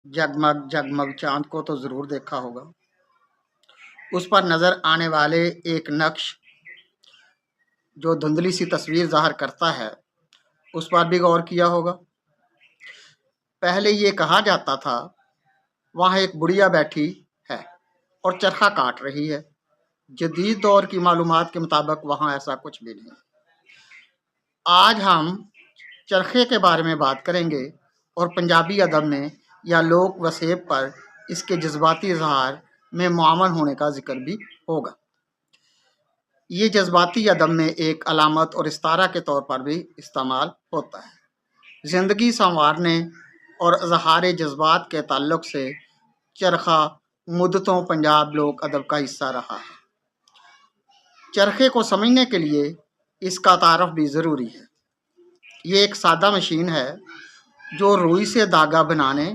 जगमग जगमग चांद को तो ज़रूर देखा होगा। उस पर नज़र आने वाले एक नक्श जो धुंधली सी तस्वीर ज़ाहिर करता है, उस पर भी गौर किया होगा। पहले ये कहा जाता था, वहाँ एक बुढ़िया बैठी है और चरखा काट रही है। जदीद दौर की मालूमात के मुताबिक वहाँ ऐसा कुछ भी नहीं। आज हम चरखे के बारे में बात करेंगे और पंजाबी अदब में या लोक वसेब पर इसके जज्बाती इजहार में मुआवन होने का जिक्र भी होगा। ये जज्बाती अदब में एक अलामत और इस्तारा के तौर पर भी इस्तेमाल होता है। ज़िंदगी संवारने और इजहार जज्बात के ताल्लुक से चरखा मुद्दतों पंजाब लोक अदब का हिस्सा रहा है। चरखे को समझने के लिए इसका तारफ़ भी ज़रूरी है। ये एक सादा मशीन है जो रुई से धागा बनाने